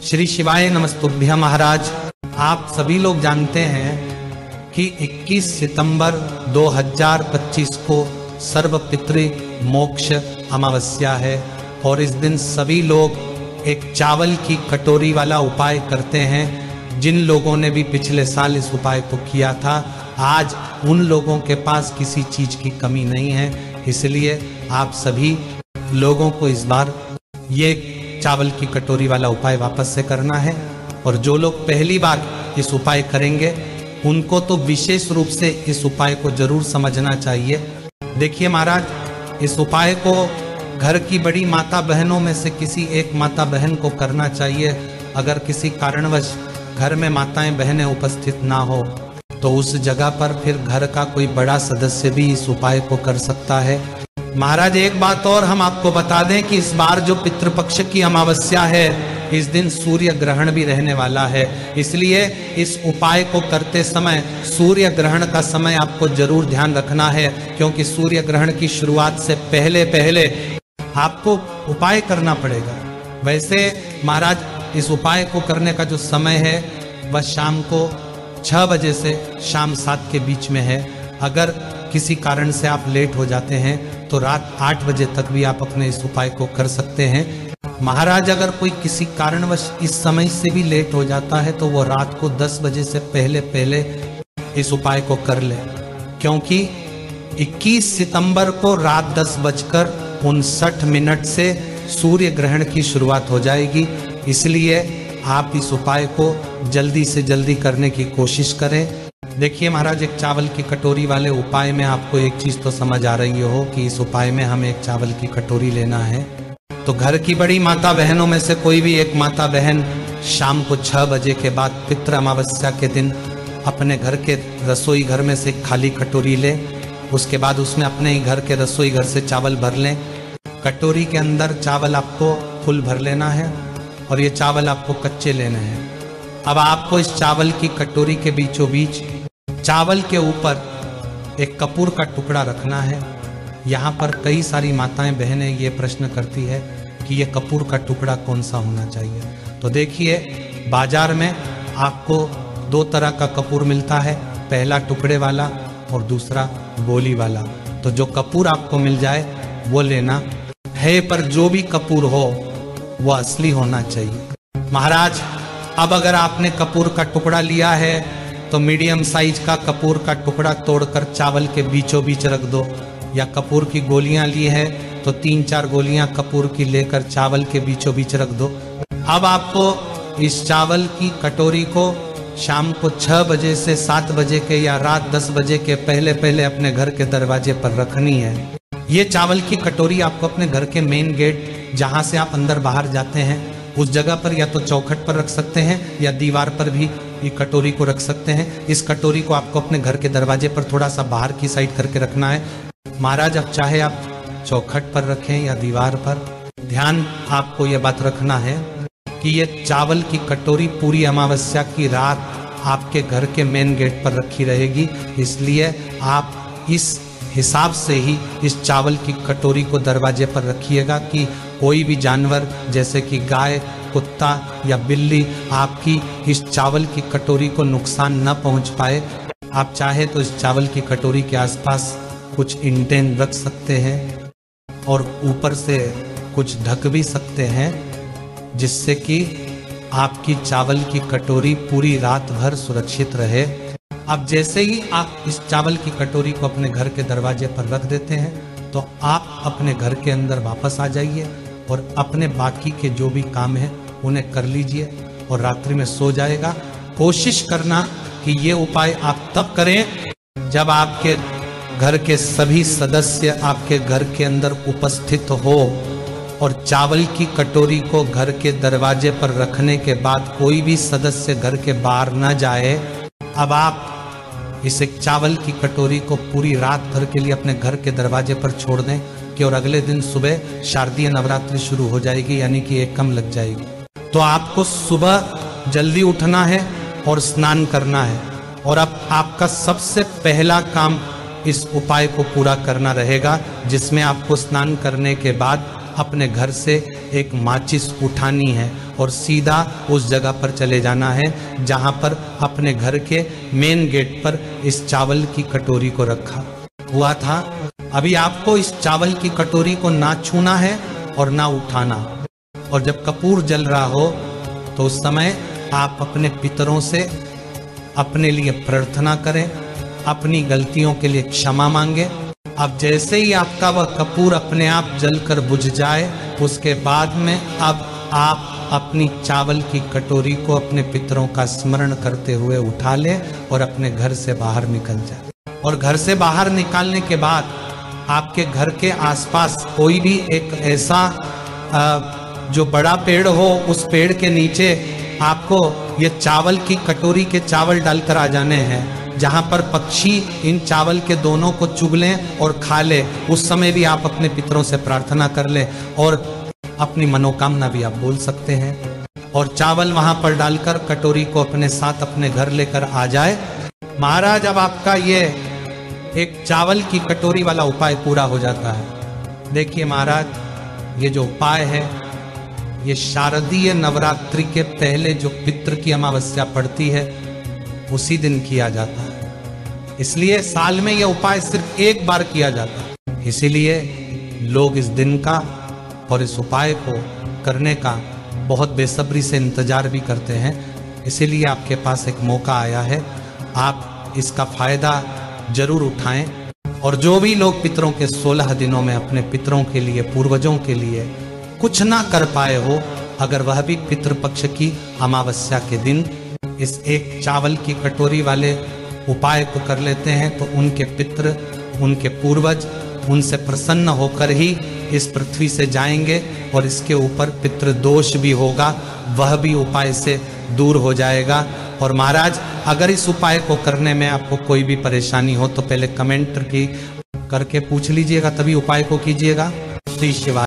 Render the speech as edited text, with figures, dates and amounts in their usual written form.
श्री शिवाय नमस्तुभ्यं। महाराज, आप सभी लोग जानते हैं कि 21 सितंबर 2025 को सर्वपितृ मोक्ष अमावस्या है और इस दिन सभी लोग एक चावल की कटोरी वाला उपाय करते हैं। जिन लोगों ने भी पिछले साल इस उपाय को किया था, आज उन लोगों के पास किसी चीज की कमी नहीं है। इसलिए आप सभी लोगों को इस बार ये चावल की कटोरी वाला उपाय वापस से करना है। और जो लोग पहली बार इस उपाय करेंगे उनको तो विशेष रूप से इस उपाय को जरूर समझना चाहिए। देखिए महाराज, इस उपाय को घर की बड़ी माता बहनों में से किसी एक माता बहन को करना चाहिए। अगर किसी कारणवश घर में माताएं बहनें उपस्थित ना हो तो उस जगह पर फिर घर का कोई बड़ा सदस्य भी इस उपाय को कर सकता है। महाराज, एक बात और हम आपको बता दें कि इस बार जो पितृपक्ष की अमावस्या है, इस दिन सूर्य ग्रहण भी रहने वाला है। इसलिए इस उपाय को करते समय सूर्य ग्रहण का समय आपको जरूर ध्यान रखना है, क्योंकि सूर्य ग्रहण की शुरुआत से पहले पहले आपको उपाय करना पड़ेगा। वैसे महाराज, इस उपाय को करने का जो समय है वह शाम को 6 बजे से शाम 7 के बीच में है। अगर किसी कारण से आप लेट हो जाते हैं तो रात 8 बजे तक भी आप अपने इस उपाय को कर सकते हैं। महाराज, अगर कोई किसी कारणवश इस समय से भी लेट हो जाता है तो वो रात को 10 बजे से पहले पहले इस उपाय को कर ले, क्योंकि 21 सितंबर को रात 10:59 से सूर्य ग्रहण की शुरुआत हो जाएगी। इसलिए आप इस उपाय को जल्दी से जल्दी करने की कोशिश करें। देखिए महाराज, एक चावल की कटोरी वाले उपाय में आपको एक चीज तो समझ आ रही हो कि इस उपाय में हमें एक चावल की कटोरी लेना है। तो घर की बड़ी माता बहनों में से कोई भी एक माता बहन शाम को 6 बजे के बाद पितृ अमावस्या के दिन अपने घर के रसोई घर में से खाली कटोरी ले। उसके बाद उसमें अपने ही घर के रसोई घर से चावल भर लें। कटोरी के अंदर चावल आपको फुल भर लेना है और ये चावल आपको कच्चे लेने हैं। अब आपको इस चावल की कटोरी के बीचों बीच चावल के ऊपर एक कपूर का टुकड़ा रखना है। यहाँ पर कई सारी माताएं बहनें ये प्रश्न करती है कि ये कपूर का टुकड़ा कौन सा होना चाहिए। तो देखिए, बाजार में आपको 2 तरह का कपूर मिलता है, पहला टुकड़े वाला और दूसरा गोली वाला। तो जो कपूर आपको मिल जाए वो लेना है, पर जो भी कपूर हो वो असली होना चाहिए। महाराज, अब अगर आपने कपूर का टुकड़ा लिया है तो मीडियम साइज का कपूर का टुकड़ा तोड़कर चावल के बीचों बीच रख दो, या कपूर की गोलियां ली है तो 3-4 गोलियां कपूर की लेकर चावल के बीचों बीच रख दो। अब आपको इस चावल की कटोरी को शाम को 6 बजे से 7 बजे के या रात 10 बजे के पहले पहले अपने घर के दरवाजे पर रखनी है। ये चावल की कटोरी आपको अपने घर के मेन गेट, जहां से आप अंदर बाहर जाते हैं, उस जगह पर या तो चौखट पर रख सकते हैं या दीवार पर भी ये कटोरी को रख सकते हैं। इस कटोरी को आपको अपने घर के दरवाजे पर थोड़ा सा बाहर की साइड करके रखना है। महाराज, अब चाहे आप चौखट पर रखें या दीवार पर, ध्यान आपको ये बात रखना है कि ये चावल की कटोरी पूरी अमावस्या की रात आपके घर के मेन गेट पर रखी रहेगी। इसलिए आप इस हिसाब से ही इस चावल की कटोरी को दरवाजे पर रखिएगा कि कोई भी जानवर जैसे कि गाय, कुत्ता या बिल्ली आपकी इस चावल की कटोरी को नुकसान न पहुंच पाए। आप चाहे तो इस चावल की कटोरी के आसपास कुछ इंटेन रख सकते हैं और ऊपर से कुछ ढक भी सकते हैं, जिससे कि आपकी चावल की कटोरी पूरी रात भर सुरक्षित रहे। अब जैसे ही आप इस चावल की कटोरी को अपने घर के दरवाजे पर रख देते हैं तो आप अपने घर के अंदर वापस आ जाइए और अपने बाकी के जो भी काम है उन्हें कर लीजिए और रात्रि में सो जाएगा। कोशिश करना कि ये उपाय आप तब करें जब आपके घर के सभी सदस्य आपके घर के अंदर उपस्थित हो और चावल की कटोरी को घर के दरवाजे पर रखने के बाद कोई भी सदस्य घर के बाहर न जाए। अब आप इस एक चावल की कटोरी को पूरी रात भर के लिए अपने घर के दरवाजे पर छोड़ दें कि और अगले दिन सुबह शारदीय नवरात्रि शुरू हो जाएगी, यानी कि एक कम लग जाएगी। तो आपको सुबह जल्दी उठना है और स्नान करना है, और अब आपका सबसे पहला काम इस उपाय को पूरा करना रहेगा, जिसमें आपको स्नान करने के बाद अपने घर से एक माचिस उठानी है और सीधा उस जगह पर चले जाना है जहां पर अपने घर के मेन गेट पर इस चावल की कटोरी को रखा हुआ था। अभी आपको इस चावल की कटोरी को ना छूना है और ना उठाना। और जब कपूर जल रहा हो तो उस समय आप अपने पितरों से अपने लिए प्रार्थना करें, अपनी गलतियों के लिए क्षमा मांगे। अब जैसे ही आपका वह कपूर अपने आप जलकर बुझ जाए, उसके बाद में अब आप अपनी चावल की कटोरी को अपने पितरों का स्मरण करते हुए उठा ले और अपने घर से बाहर निकल जाए। और घर से बाहर निकालने के बाद आपके घर के आसपास कोई भी एक ऐसा जो बड़ा पेड़ हो, उस पेड़ के नीचे आपको ये चावल की कटोरी के चावल डालकर आ जाने हैं, जहां पर पक्षी इन चावल के दोनों को चुग लें और खा ले। उस समय भी आप अपने पितरों से प्रार्थना कर ले और अपनी मनोकामना भी आप बोल सकते हैं। और चावल वहां पर डालकर कटोरी को अपने साथ अपने घर लेकर आ जाए। महाराज, अब आपका ये एक चावल की कटोरी वाला उपाय पूरा हो जाता है। देखिए महाराज, ये जो उपाय है ये शारदीय नवरात्रि के पहले जो पितृ की अमावस्या पड़ती है उसी दिन किया जाता है। इसलिए साल में यह उपाय सिर्फ एक बार किया जाता है। इसीलिए लोग इस दिन का और इस उपाय को करने का बहुत बेसब्री से इंतजार भी करते हैं। इसीलिए आपके पास एक मौका आया है, आप इसका फायदा जरूर उठाएं। और जो भी लोग पितरों के 16 दिनों में अपने पितरों के लिए, पूर्वजों के लिए कुछ ना कर पाए हो, अगर वह भी पितृपक्ष की अमावस्या के दिन इस एक चावल की कटोरी वाले उपाय को कर लेते हैं तो उनके पितृ, उनके पूर्वज उनसे प्रसन्न होकर ही इस पृथ्वी से जाएंगे और इसके ऊपर पितृ दोष भी होगा, वह भी उपाय से दूर हो जाएगा। और महाराज, अगर इस उपाय को करने में आपको कोई भी परेशानी हो तो पहले कमेंट करके पूछ लीजिएगा, तभी उपाय को कीजिएगा। श्री शिवाय।